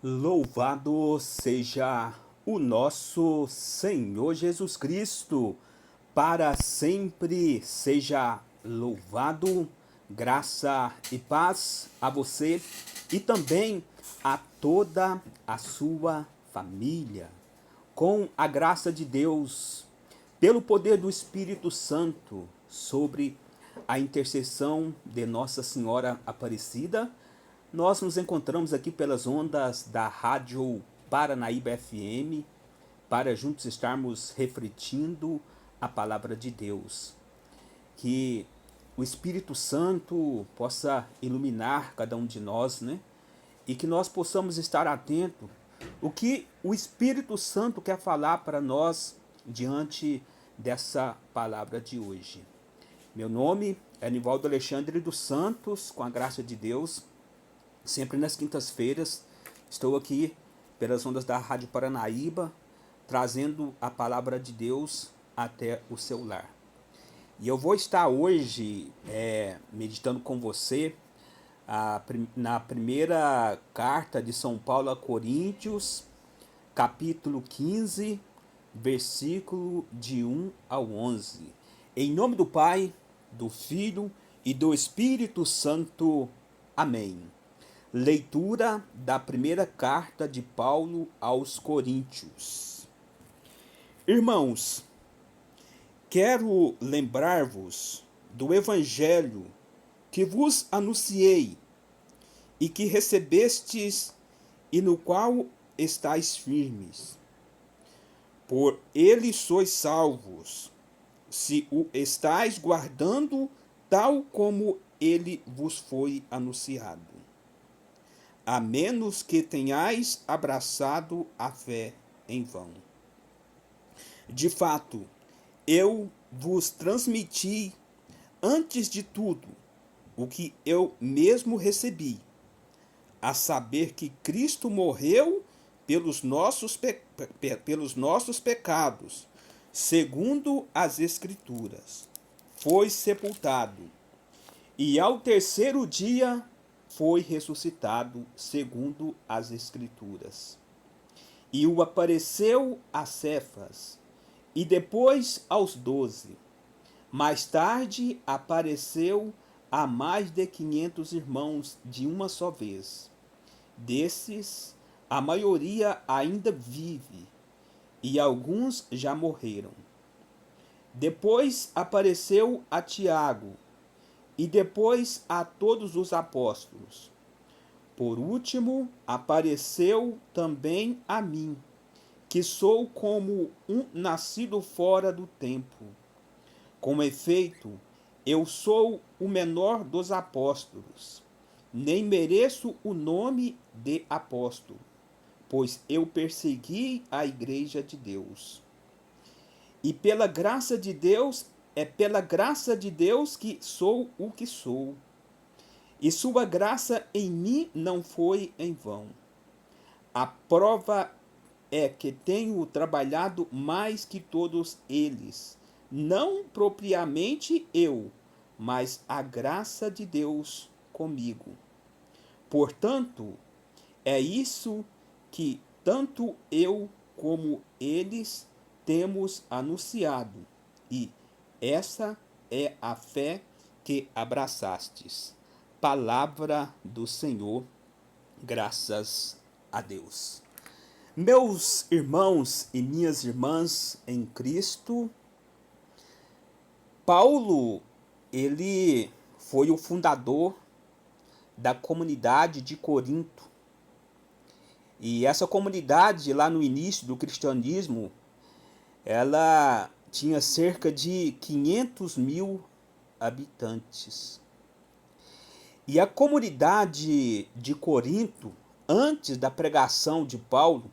Louvado seja o nosso Senhor Jesus Cristo, para sempre seja louvado. Graça e paz a você e também a toda a sua família. Com a graça de Deus, pelo poder do Espírito Santo, sobre a intercessão de Nossa Senhora Aparecida, nós nos encontramos aqui pelas ondas da Rádio Paranaíba FM para juntos estarmos refletindo a palavra de Deus. Que o Espírito Santo possa iluminar cada um de nós, né? E que nós possamos estar atentos o que o Espírito Santo quer falar para nós diante dessa palavra de hoje. Meu nome é Nivaldo Alexandre dos Santos, com a graça de Deus. Sempre nas quintas-feiras estou aqui pelas ondas da Rádio Paranaíba, trazendo a palavra de Deus até o seu lar. E eu vou estar hoje meditando com você na primeira carta de São Paulo a Coríntios, capítulo 15, versículo de 1 ao 11. Em nome do Pai, do Filho e do Espírito Santo. Amém. Leitura da primeira carta de Paulo aos Coríntios. Irmãos, quero lembrar-vos do evangelho que vos anunciei e que recebestes e no qual estáis firmes. Por ele sois salvos, se o estáis guardando tal como ele vos foi anunciado. A menos que tenhais abraçado a fé em vão. De fato, eu vos transmiti, antes de tudo, o que eu mesmo recebi, a saber que Cristo morreu pelos nossos pecados, segundo as Escrituras, foi sepultado, e ao terceiro dia foi ressuscitado, segundo as Escrituras. E o apareceu a Cefas, e depois aos 12. Mais tarde apareceu a mais de 500 irmãos de uma só vez. Desses, a maioria ainda vive, e alguns já morreram. Depois apareceu a Tiago, e depois a todos os apóstolos. Por último, apareceu também a mim, que sou como um nascido fora do tempo. Com efeito, eu sou o menor dos apóstolos, nem mereço o nome de apóstolo, pois eu persegui a igreja de Deus. E pela graça de Deus, é pela graça de Deus que sou o que sou. E sua graça em mim não foi em vão. A prova é que tenho trabalhado mais que todos eles, não propriamente eu, mas a graça de Deus comigo. Portanto, é isso que tanto eu como eles temos anunciado, e essa é a fé que abraçastes. Palavra do Senhor, graças a Deus. Meus irmãos e minhas irmãs em Cristo, Paulo, ele foi o fundador da comunidade de Corinto. E essa comunidade, lá no início do cristianismo, ela tinha cerca de 500 mil habitantes. E a comunidade de Corinto, antes da pregação de Paulo,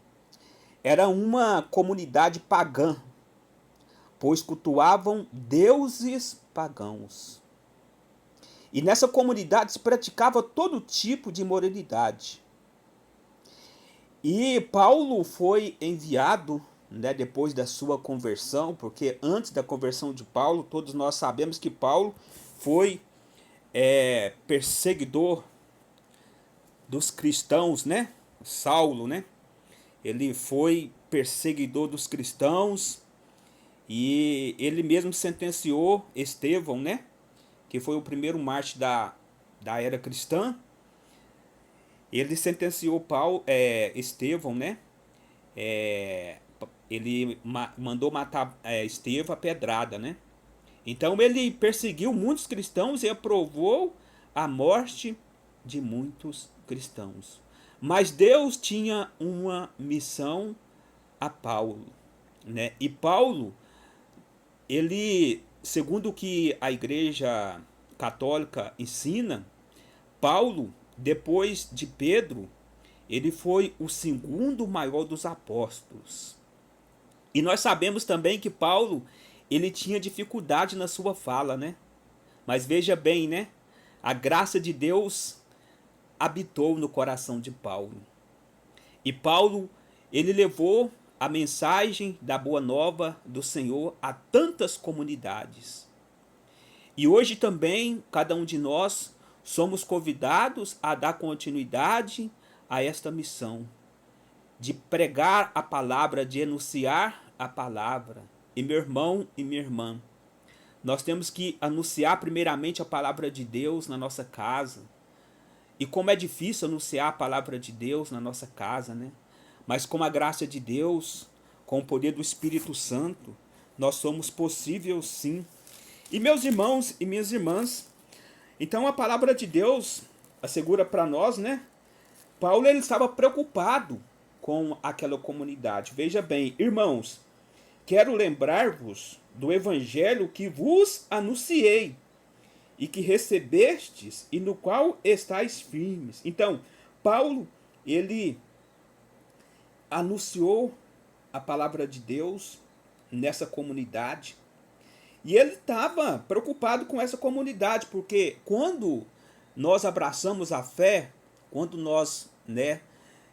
era uma comunidade pagã, pois cultuavam deuses pagãos. E nessa comunidade se praticava todo tipo de imoralidade. E Paulo foi enviado, depois da sua conversão, porque antes da conversão de Paulo, todos nós sabemos que Paulo foi perseguidor dos cristãos, Saulo, né? Ele foi perseguidor dos cristãos e ele mesmo sentenciou Estevão, né? Que foi o primeiro mártir da era cristã. Ele sentenciou Estevão, né? Ele mandou matar Estevão a pedrada, né? Então ele perseguiu muitos cristãos e aprovou a morte de muitos cristãos. Mas Deus tinha uma missão a Paulo, né? E Paulo, ele, segundo o que a Igreja Católica ensina, Paulo, depois de Pedro, ele foi o segundo maior dos apóstolos. E nós sabemos também que Paulo, ele tinha dificuldade na sua fala, né? Mas veja bem, né? A graça de Deus habitou no coração de Paulo. E Paulo, ele levou a mensagem da boa nova do Senhor a tantas comunidades. E hoje também, cada um de nós somos convidados a dar continuidade a esta missão de pregar a palavra, de enunciar a palavra. E meu irmão e minha irmã, nós temos que anunciar primeiramente a palavra de Deus na nossa casa. E como é difícil anunciar a palavra de Deus na nossa casa, né? Mas com a graça de Deus, com o poder do Espírito Santo, nós somos possíveis sim. E meus irmãos e minhas irmãs, então a palavra de Deus assegura para nós, né? Paulo, ele estava preocupado com aquela comunidade. Veja bem, irmãos, quero lembrar-vos do evangelho que vos anunciei e que recebestes e no qual estáis firmes. Então, Paulo, ele anunciou a palavra de Deus nessa comunidade. E ele estava preocupado com essa comunidade, porque quando nós abraçamos a fé, quando nós, né,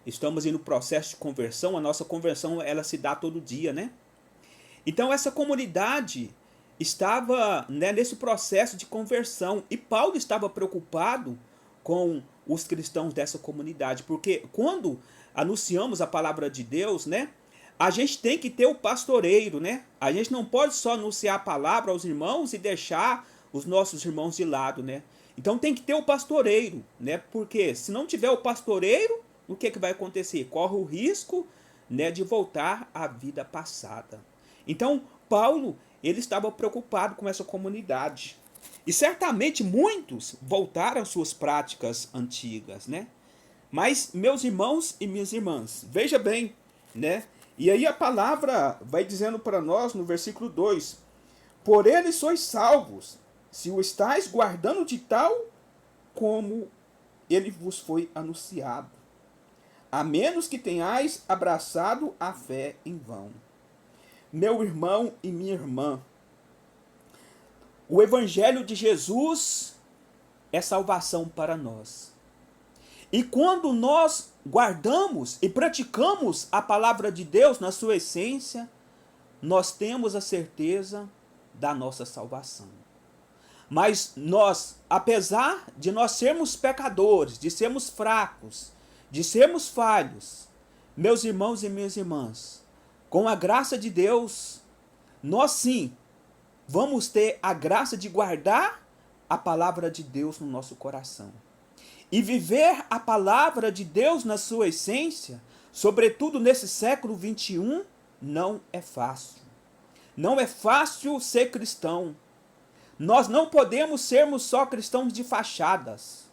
estamos no processo de conversão, a nossa conversão ela se dá todo dia, né? Então essa comunidade estava, né, nesse processo de conversão e Paulo estava preocupado com os cristãos dessa comunidade, porque quando anunciamos a palavra de Deus, né, a gente tem que ter o pastoreiro, né? A gente não pode só anunciar a palavra aos irmãos e deixar os nossos irmãos de lado, né? Então tem que ter o pastoreiro, né? Porque se não tiver o pastoreiro, o que vai acontecer? Corre o risco, né, de voltar à vida passada. Então Paulo, ele estava preocupado com essa comunidade. E certamente muitos voltaram às suas práticas antigas, né? Mas meus irmãos e minhas irmãs, veja bem, né? E aí a palavra vai dizendo para nós no versículo 2: por ele sois salvos, se o estáis guardando de tal como ele vos foi anunciado, a menos que tenhais abraçado a fé em vão. Meu irmão e minha irmã, o evangelho de Jesus é salvação para nós. E quando nós guardamos e praticamos a palavra de Deus na sua essência, nós temos a certeza da nossa salvação. Mas nós, apesar de nós sermos pecadores, de sermos fracos, de sermos falhos, meus irmãos e minhas irmãs, com a graça de Deus, nós sim vamos ter a graça de guardar a palavra de Deus no nosso coração. E viver a palavra de Deus na sua essência, sobretudo nesse século 21, não é fácil. Não é fácil ser cristão. Nós não podemos sermos só cristãos de fachadas.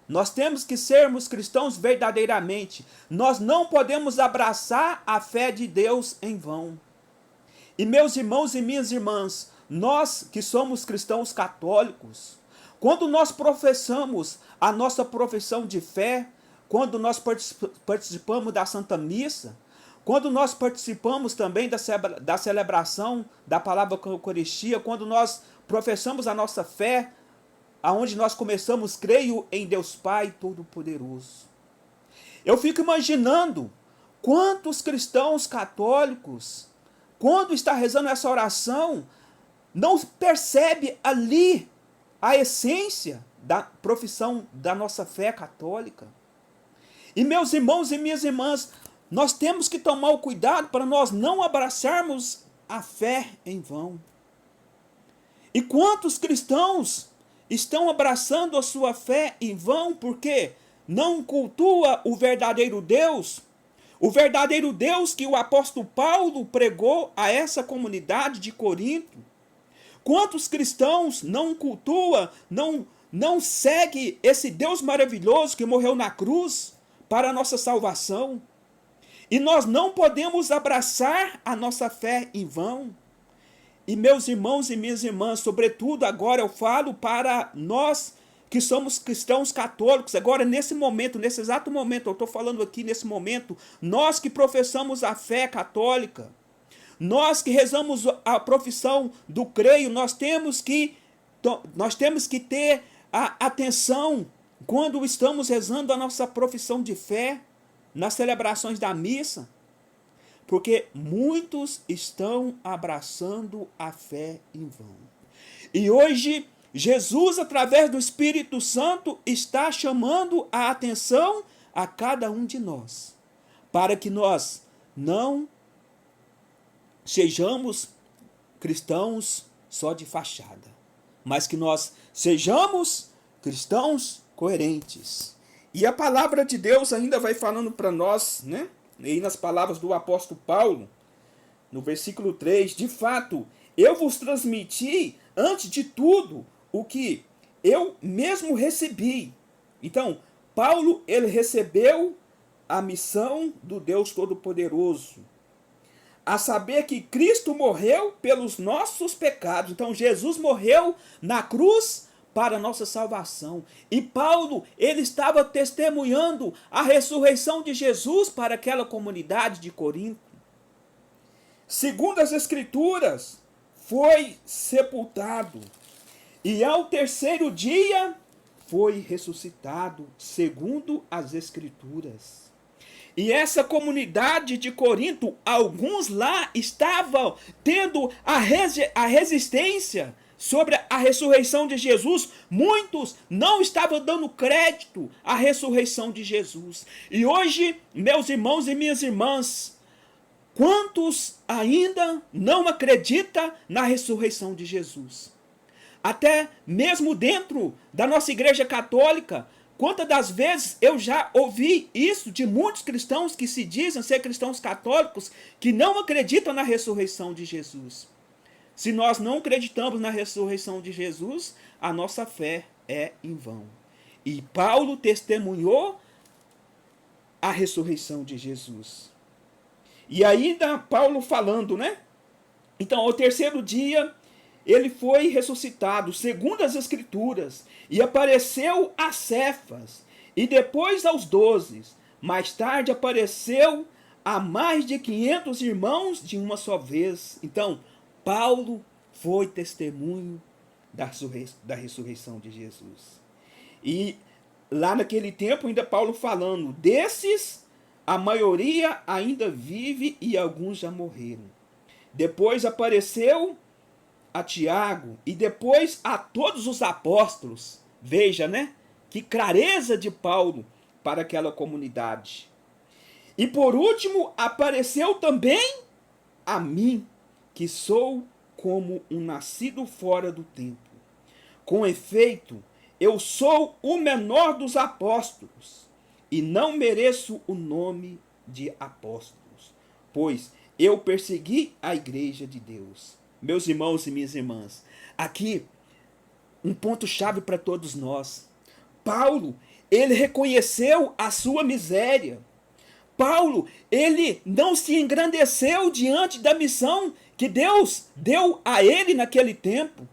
Nós temos que sermos cristãos verdadeiramente. Nós não podemos abraçar a fé de Deus em vão. E meus irmãos e minhas irmãs, nós que somos cristãos católicos, quando nós professamos a nossa profissão de fé, quando nós participamos da Santa Missa, quando nós participamos também da celebração da palavra Eucaristia, quando nós professamos a nossa fé, aonde nós começamos, creio em Deus Pai Todo-Poderoso. Eu fico imaginando quantos cristãos católicos, quando está rezando essa oração, não percebe ali a essência da profissão da nossa fé católica. E meus irmãos e minhas irmãs, nós temos que tomar o cuidado para nós não abraçarmos a fé em vão. E quantos cristãos estão abraçando a sua fé em vão porque não cultua o verdadeiro Deus? O verdadeiro Deus que o apóstolo Paulo pregou a essa comunidade de Corinto. Quantos cristãos não cultua, não segue esse Deus maravilhoso que morreu na cruz para a nossa salvação? E nós não podemos abraçar a nossa fé em vão. E meus irmãos e minhas irmãs, sobretudo agora eu falo para nós que somos cristãos católicos, agora nesse momento, nesse exato momento, eu estou falando aqui nesse momento, nós que professamos a fé católica, nós que rezamos a profissão do creio, nós temos que ter a atenção quando estamos rezando a nossa profissão de fé, nas celebrações da missa, porque muitos estão abraçando a fé em vão. E hoje, Jesus, através do Espírito Santo, está chamando a atenção a cada um de nós, para que nós não sejamos cristãos só de fachada, mas que nós sejamos cristãos coerentes. E a palavra de Deus ainda vai falando para nós, né? E nas palavras do apóstolo Paulo, no versículo 3, de fato, eu vos transmiti, antes de tudo, o que eu mesmo recebi. Então, Paulo, ele recebeu a missão do Deus Todo-Poderoso, a saber que Cristo morreu pelos nossos pecados. Então, Jesus morreu na cruz para a nossa salvação. E Paulo, ele estava testemunhando a ressurreição de Jesus para aquela comunidade de Corinto. Segundo as Escrituras, foi sepultado. E ao terceiro dia foi ressuscitado, segundo as Escrituras. E essa comunidade de Corinto, alguns lá estavam tendo a resistência sobre a ressurreição de Jesus. Muitos não estavam dando crédito à ressurreição de Jesus. E hoje, meus irmãos e minhas irmãs, quantos ainda não acreditam na ressurreição de Jesus? Até mesmo dentro da nossa igreja católica, quantas das vezes eu já ouvi isso de muitos cristãos que se dizem ser cristãos católicos, que não acreditam na ressurreição de Jesus. Se nós não acreditamos na ressurreição de Jesus, a nossa fé é em vão. E Paulo testemunhou a ressurreição de Jesus. E ainda Paulo falando, né? Então, ao terceiro dia, ele foi ressuscitado, segundo as Escrituras, e apareceu a Cefas, e depois aos 12. Mais tarde apareceu a mais de 500 irmãos de uma só vez. Então, Paulo foi testemunho da ressurreição de Jesus. E lá naquele tempo, ainda Paulo falando, desses, a maioria ainda vive e alguns já morreram. Depois apareceu a Tiago e depois a todos os apóstolos. Veja, né? Que clareza de Paulo para aquela comunidade. E por último, apareceu também a mim, que sou como um nascido fora do tempo. Com efeito, eu sou o menor dos apóstolos, e não mereço o nome de apóstolos, pois eu persegui a igreja de Deus. Meus irmãos e minhas irmãs, aqui um ponto-chave para todos nós. Paulo, ele reconheceu a sua miséria. Paulo, ele não se engrandeceu diante da missão que Deus deu a ele naquele tempo.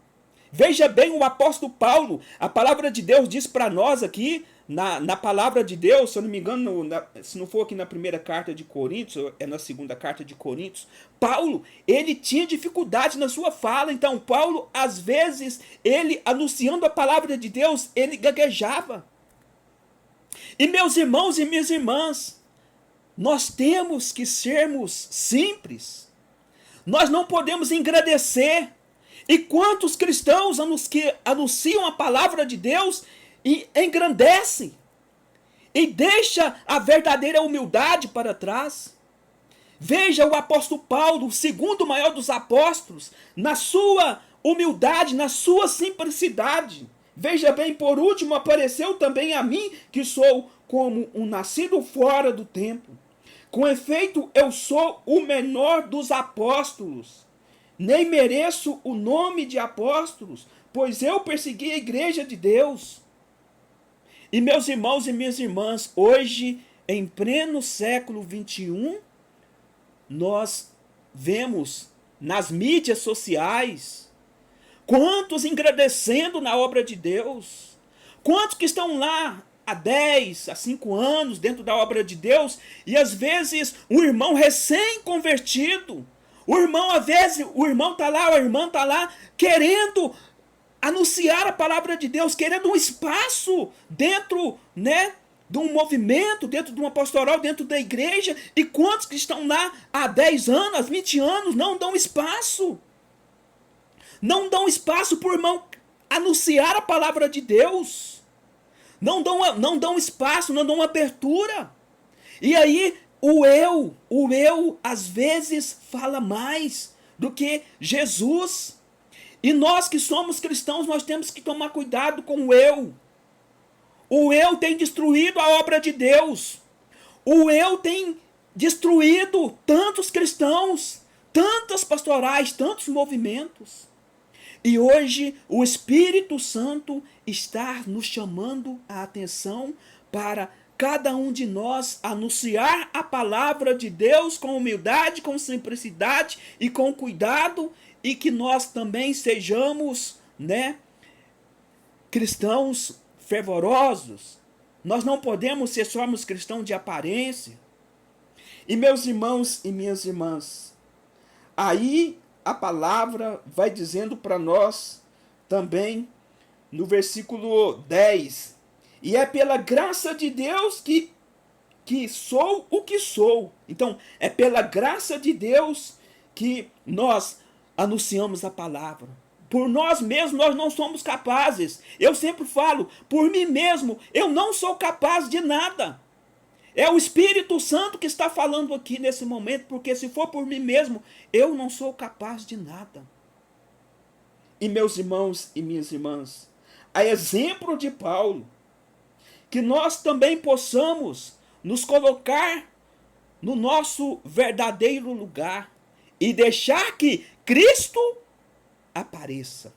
Veja bem o apóstolo Paulo, a palavra de Deus diz para nós aqui, na palavra de Deus, se eu não me engano, se não for aqui na primeira carta de Coríntios, é na segunda carta de Coríntios, Paulo, ele tinha dificuldade na sua fala. Então Paulo, às vezes, ele anunciando a palavra de Deus, ele gaguejava. E meus irmãos e minhas irmãs, nós temos que sermos simples. Nós não podemos engrandecer. E quantos cristãos que anunciam a palavra de Deus e engrandecem? e deixa a verdadeira humildade para trás. Veja o apóstolo Paulo, o segundo maior dos apóstolos, na sua humildade, na sua simplicidade. Veja bem, por último, apareceu também a mim, que sou como um nascido fora do tempo. Com efeito, eu sou o menor dos apóstolos. Nem mereço o nome de apóstolos, pois eu persegui a igreja de Deus. E meus irmãos e minhas irmãs, hoje, em pleno século XXI, nós vemos nas mídias sociais quantos engrandecendo na obra de Deus, quantos que estão lá há 10, há 5 anos dentro da obra de Deus, e às vezes um irmão recém-convertido, o irmão, às vezes, o irmão está lá, a irmã está lá, querendo anunciar a palavra de Deus, querendo um espaço dentro, né, de um movimento, dentro de uma pastoral, dentro da igreja, e quantos que estão lá há 10 anos, há 20 anos, não dão espaço. Não dão espaço para o irmão anunciar a palavra de Deus. Não dão espaço, não dão abertura. E aí, o eu, às vezes, fala mais do que Jesus. E nós que somos cristãos, nós temos que tomar cuidado com o eu. O eu tem destruído a obra de Deus. O eu tem destruído tantos cristãos, tantas pastorais, tantos movimentos. E hoje o Espírito Santo está nos chamando a atenção para cada um de nós anunciar a palavra de Deus com humildade, com simplicidade e com cuidado, e que nós também sejamos, né, cristãos fervorosos. Nós não podemos ser só cristãos de aparência. E meus irmãos e minhas irmãs, aí a palavra vai dizendo para nós também no versículo 10, e é pela graça de Deus que sou o que sou. Então, é pela graça de Deus que nós anunciamos a palavra. Por nós mesmos, nós não somos capazes. Eu sempre falo, por mim mesmo, eu não sou capaz de nada. É o Espírito Santo que está falando aqui nesse momento, porque se for por mim mesmo, eu não sou capaz de nada. E meus irmãos e minhas irmãs, a exemplo de Paulo, que nós também possamos nos colocar no nosso verdadeiro lugar e deixar que Cristo apareça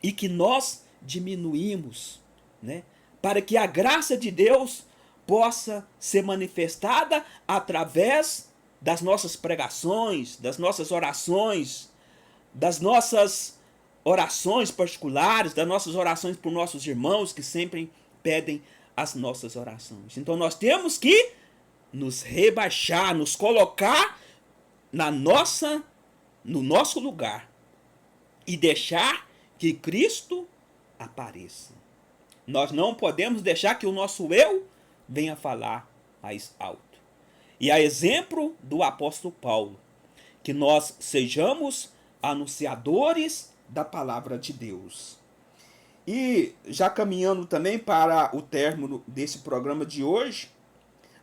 e que nós diminuímos, né, para que a graça de Deus possa ser manifestada através das nossas pregações, das nossas orações, das nossas orações particulares, das nossas orações por nossos irmãos que sempre pedem as nossas orações. Então nós temos que nos rebaixar, nos colocar no nosso lugar e deixar que Cristo apareça. Nós não podemos deixar que o nosso eu venha falar mais alto. E a exemplo do apóstolo Paulo, que nós sejamos anunciadores da palavra de Deus. E já caminhando também para o término desse programa de hoje,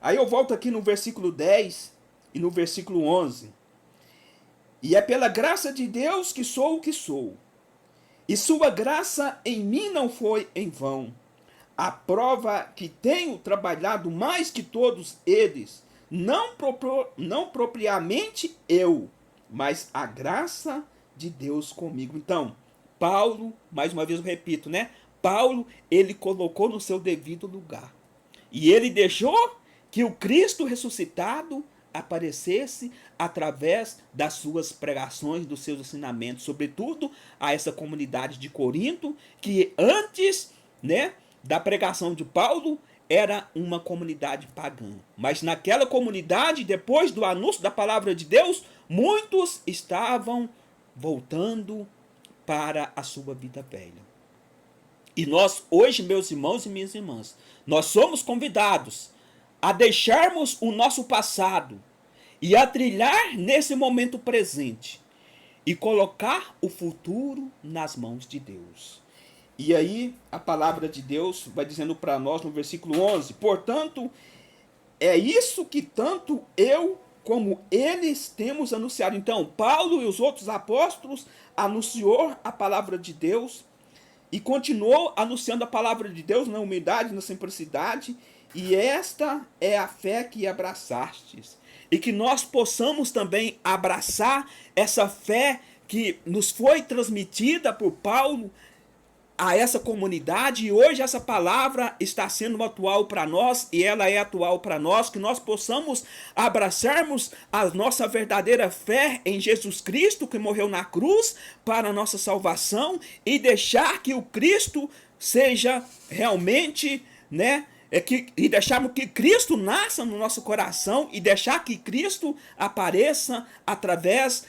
aí eu volto aqui no versículo 10 e no versículo 11. E é pela graça de Deus que sou o que sou. E sua graça em mim não foi em vão. A prova que tenho trabalhado mais que todos eles, não propriamente eu, mas a graça de Deus comigo. Então, Paulo, mais uma vez eu repito, né? Paulo, ele colocou no seu devido lugar. E ele deixou que o Cristo ressuscitado aparecesse através das suas pregações, dos seus ensinamentos, sobretudo a essa comunidade de Corinto, que antes, né, da pregação de Paulo, era uma comunidade pagã. Mas naquela comunidade, depois do anúncio da palavra de Deus, muitos estavam voltando para a sua vida velha. E nós hoje, meus irmãos e minhas irmãs, nós somos convidados a deixarmos o nosso passado e a trilhar nesse momento presente e colocar o futuro nas mãos de Deus. E aí a palavra de Deus vai dizendo para nós no versículo 11: portanto, é isso que tanto eu como eles temos anunciado. Então, Paulo e os outros apóstolos anunciou a palavra de Deus e continuou anunciando a palavra de Deus na humildade, na simplicidade. E esta é a fé que abraçastes. E que nós possamos também abraçar essa fé que nos foi transmitida por Paulo a essa comunidade, e hoje essa palavra está sendo atual para nós, e ela é atual para nós, que nós possamos abraçarmos a nossa verdadeira fé em Jesus Cristo, que morreu na cruz para a nossa salvação, e deixar que o Cristo seja realmente, e deixarmos que Cristo nasça no nosso coração, e deixar que Cristo apareça através,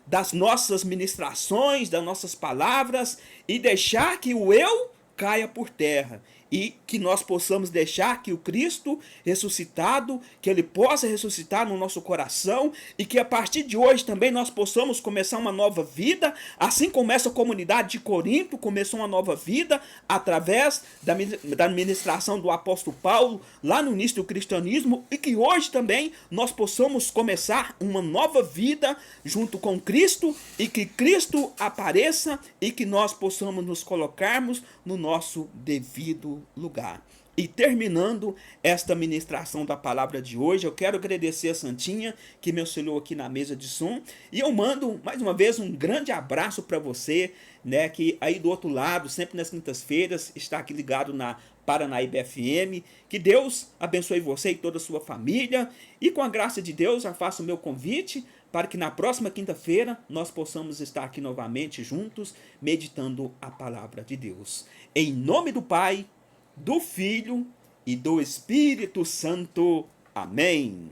das nossas ministrações, das nossas palavras, e deixar que o eu caia por terra, e que nós possamos deixar que o Cristo ressuscitado, que ele possa ressuscitar no nosso coração, e que a partir de hoje também nós possamos começar uma nova vida, assim como essa comunidade de Corinto começou uma nova vida através da ministração do apóstolo Paulo lá no início do cristianismo, e que hoje também nós possamos começar uma nova vida junto com Cristo, e que Cristo apareça e que nós possamos nos colocarmos no nosso devido lugar. E terminando esta ministração da palavra de hoje, eu quero agradecer a Santinha que me auxiliou aqui na mesa de som, e eu mando mais uma vez um grande abraço para você, que aí do outro lado, sempre nas quintas-feiras, está aqui ligado na Paranaíba FM. Que Deus abençoe você e toda a sua família, e com a graça de Deus eu faço o meu convite para que na próxima quinta-feira nós possamos estar aqui novamente juntos, meditando a palavra de Deus. Em nome do Pai, do Filho e do Espírito Santo. Amém.